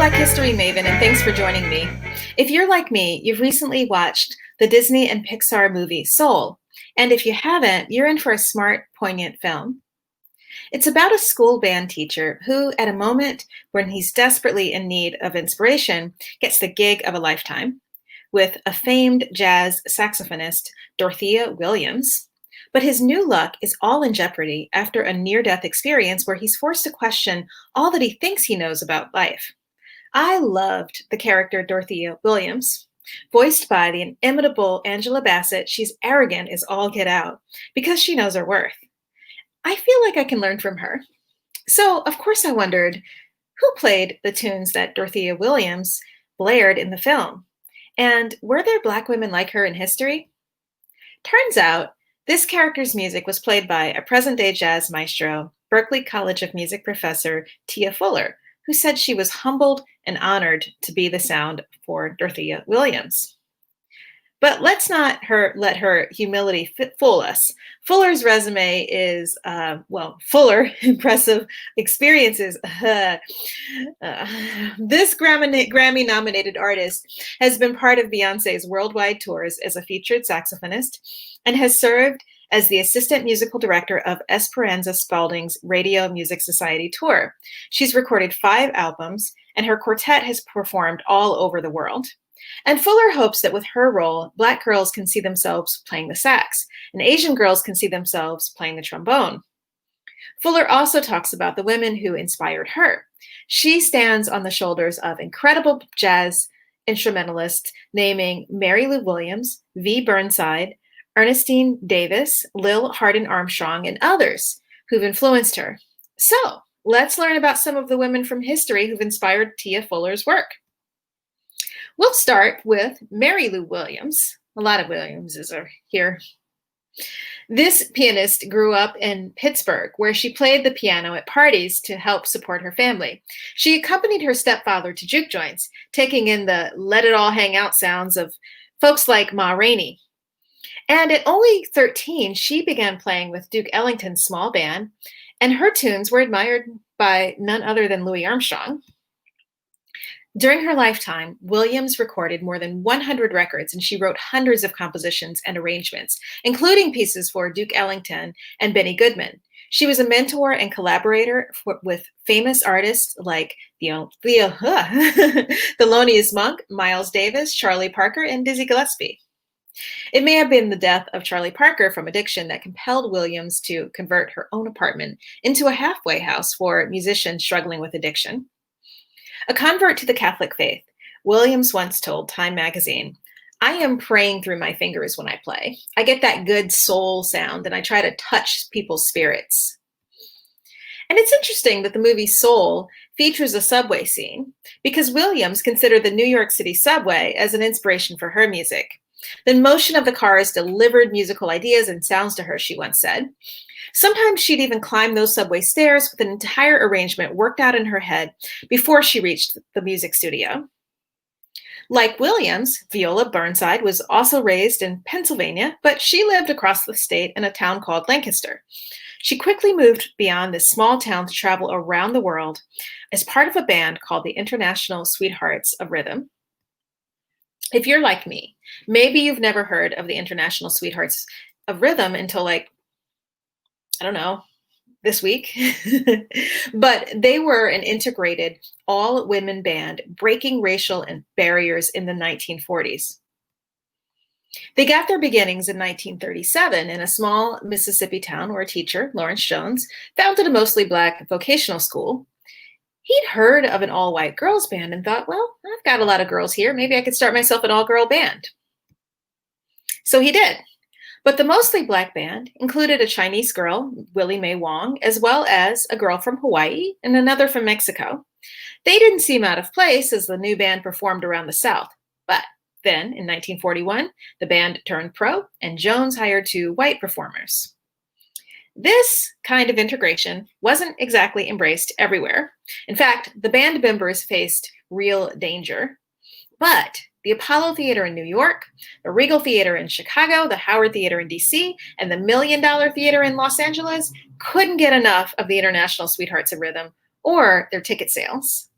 Black History Maven, and thanks for joining me. If you're like me, you've recently watched the Disney and Pixar movie Soul. And if you haven't, you're in for a smart, poignant film. It's about a school band teacher who, at a moment when he's desperately in need of inspiration, gets the gig of a lifetime with a famed jazz saxophonist, Dorothea Williams. But his new luck is all in jeopardy after a near-death experience where he's forced to question all that he thinks he knows about life. I loved the character Dorothea Williams. Voiced by the inimitable Angela Bassett, she's arrogant as all get out because she knows her worth. I feel like I can learn from her. So, of course, I wondered who played the tunes that Dorothea Williams blared in the film? And were there Black women like her in history? Turns out, this character's music was played by a present-day jazz maestro, Berklee College of Music professor Tia Fuller, who said she was humbled and honored to be the sound for Dorothea Williams. But let's not let her humility fool us. Fuller's resume is, fuller, impressive experiences. This Grammy-nominated artist has been part of Beyoncé's worldwide tours as a featured saxophonist and has served as the assistant musical director of Esperanza Spalding's Radio Music Society tour. She's recorded 5 albums, and her quartet has performed all over the world. And Fuller hopes that with her role, Black girls can see themselves playing the sax, and Asian girls can see themselves playing the trombone. Fuller also talks about the women who inspired her. She stands on the shoulders of incredible jazz instrumentalists, naming Mary Lou Williams, V. Burnside, Ernestine Davis, Lil Hardin Armstrong, and others who've influenced her. So let's learn about some of the women from history who've inspired Tia Fuller's work. We'll start with Mary Lou Williams. A lot of Williamses are here. This pianist grew up in Pittsburgh, where she played the piano at parties to help support her family. She accompanied her stepfather to juke joints, taking in the let it all hang out sounds of folks like Ma Rainey. And at only 13, she began playing with Duke Ellington's small band, and her tunes were admired by none other than Louis Armstrong. During her lifetime, Williams recorded more than 100 records, and she wrote hundreds of compositions and arrangements, including pieces for Duke Ellington and Benny Goodman. She was a mentor and collaborator with famous artists like Thelonious Monk, Miles Davis, Charlie Parker, and Dizzy Gillespie. It may have been the death of Charlie Parker from addiction that compelled Williams to convert her own apartment into a halfway house for musicians struggling with addiction. A convert to the Catholic faith, Williams once told Time magazine, "I am praying through my fingers when I play. I get that good soul sound and I try to touch people's spirits." And it's interesting that the movie Soul features a subway scene because Williams considered the New York City subway as an inspiration for her music. The motion of the cars delivered musical ideas and sounds to her, she once said. Sometimes she'd even climb those subway stairs with an entire arrangement worked out in her head before she reached the music studio. Like Williams, Viola Burnside was also raised in Pennsylvania, but she lived across the state in a town called Lancaster. She quickly moved beyond this small town to travel around the world as part of a band called the International Sweethearts of Rhythm. If you're like me, maybe you've never heard of the International Sweethearts of Rhythm until this week. But they were an integrated all-women band breaking racial barriers in the 1940s. They got their beginnings in 1937 in a small Mississippi town where a teacher, Lawrence Jones, founded a mostly Black vocational school. He'd heard of an all-white girls band and thought, well, I've got a lot of girls here. Maybe I could start myself an all-girl band. So he did. But the mostly Black band included a Chinese girl, Willie Mae Wong, as well as a girl from Hawaii and another from Mexico. They didn't seem out of place as the new band performed around the South. But then, in 1941, the band turned pro, and Jones hired 2 white performers. This kind of integration wasn't exactly embraced everywhere. In fact, the band members faced real danger. But the Apollo Theater in New York, the Regal Theater in Chicago, the Howard Theater in DC, and the $1 Million Theater in Los Angeles couldn't get enough of the International Sweethearts of Rhythm or their ticket sales.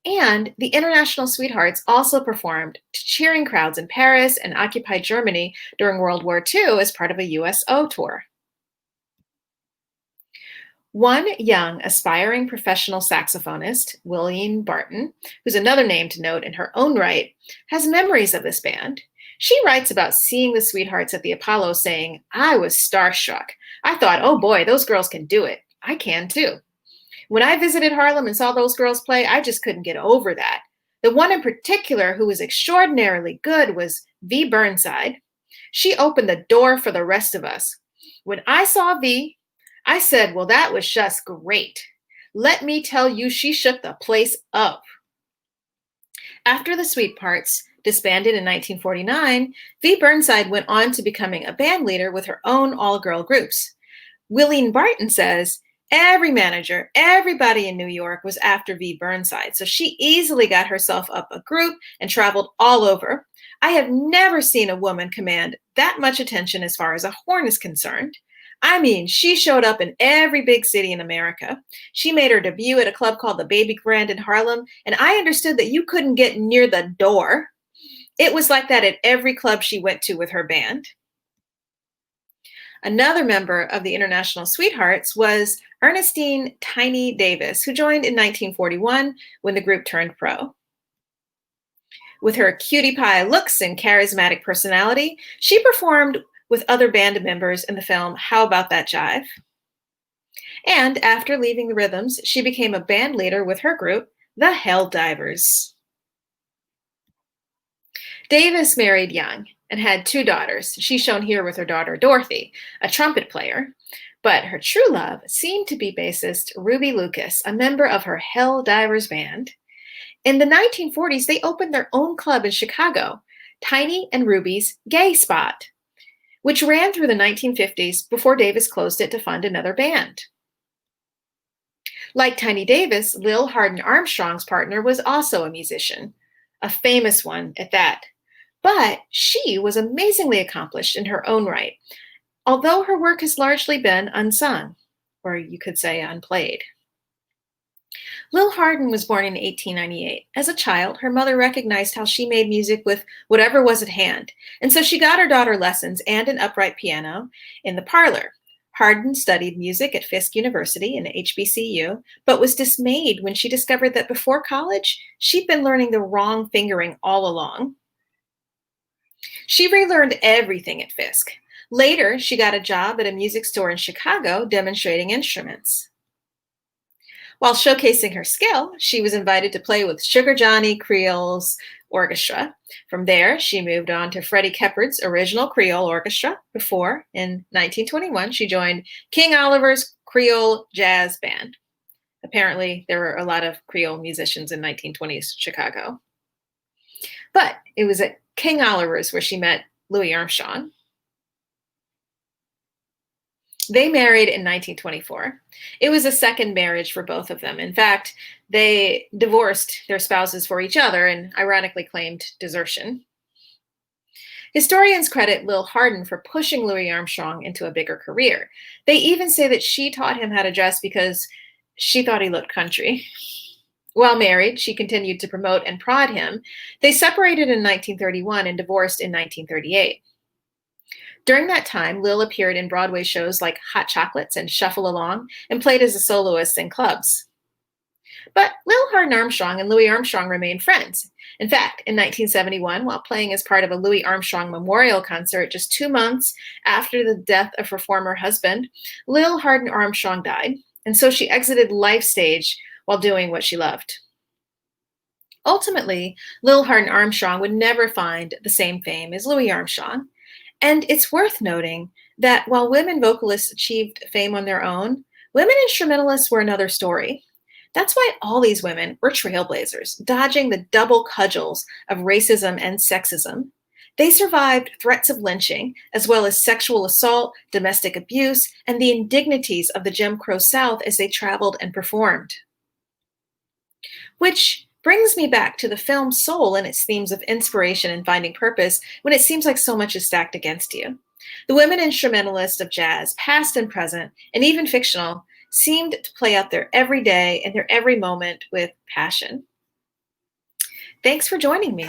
And the International Sweethearts also performed to cheering crowds in Paris and occupied Germany during World War II as part of a USO tour. One young, aspiring professional saxophonist, William Barton, who's another name to note in her own right, has memories of this band. She writes about seeing the Sweethearts at the Apollo saying, "I was starstruck. I thought, oh boy, those girls can do it. I can too. When I visited Harlem and saw those girls play, I just couldn't get over that. The one in particular who was extraordinarily good was V. Burnside. She opened the door for the rest of us. When I saw V, I said, well, that was just great. Let me tell you, she shook the place up." After the Sweethearts disbanded in 1949, V. Burnside went on to becoming a band leader with her own all-girl groups. Willeen Barton says, every manager, everybody in New York was after V. Burnside, so she easily got herself up a group and traveled all over. I have never seen a woman command that much attention as far as a horn is concerned. I mean, she showed up in every big city in America. She made her debut at a club called the Baby Grand in Harlem, and I understood that you couldn't get near the door. It was like that at every club she went to with her band. Another member of the International Sweethearts was Ernestine Tiny Davis, who joined in 1941 when the group turned pro. With her cutie pie looks and charismatic personality, she performed with other band members in the film How About That Jive? And after leaving the Rhythms, she became a band leader with her group, the Hell Divers. Davis married young and had 2 daughters. She's shown here with her daughter Dorothy, a trumpet player. But her true love seemed to be bassist Ruby Lucas, a member of her Hell Divers band. In the 1940s, they opened their own club in Chicago, Tiny and Ruby's Gay Spot, which ran through the 1950s before Davis closed it to fund another band. Like Tiny Davis, Lil Hardin Armstrong's partner was also a musician, a famous one at that. But she was amazingly accomplished in her own right, although her work has largely been unsung, or you could say unplayed. Lil Hardin was born in 1898. As a child, her mother recognized how she made music with whatever was at hand, and so she got her daughter lessons and an upright piano in the parlor. Hardin studied music at Fisk University and HBCU, but was dismayed when she discovered that before college, she'd been learning the wrong fingering all along. She relearned everything at Fisk. Later, she got a job at a music store in Chicago demonstrating instruments. While showcasing her skill, she was invited to play with Sugar Johnny Creole's orchestra. From there, she moved on to Freddie Keppard's original Creole orchestra before, in 1921, she joined King Oliver's Creole Jazz Band. Apparently, there were a lot of Creole musicians in 1920s Chicago. But it was at King Oliver's where she met Louis Armstrong. They married in 1924. It was a second marriage for both of them. In fact, they divorced their spouses for each other and ironically claimed desertion. Historians credit Lil Hardin for pushing Louis Armstrong into a bigger career. They even say that she taught him how to dress because she thought he looked country. While married, she continued to promote and prod him. They separated in 1931 and divorced in 1938. During that time, Lil appeared in Broadway shows like Hot Chocolates and Shuffle Along and played as a soloist in clubs. But Lil Hardin Armstrong and Louis Armstrong remained friends. In fact, in 1971, while playing as part of a Louis Armstrong memorial concert just 2 months after the death of her former husband, Lil Hardin Armstrong died, and so she exited life stage while doing what she loved. Ultimately, Lil Hardin Armstrong would never find the same fame as Louis Armstrong. And it's worth noting that while women vocalists achieved fame on their own, women instrumentalists were another story. That's why all these women were trailblazers, dodging the double cudgels of racism and sexism. They survived threats of lynching, as well as sexual assault, domestic abuse, and the indignities of the Jim Crow South as they traveled and performed. Which brings me back to the film Soul and its themes of inspiration and finding purpose when it seems like so much is stacked against you. The women instrumentalists of jazz, past and present, and even fictional, seemed to play out their every day and their every moment with passion. Thanks for joining me.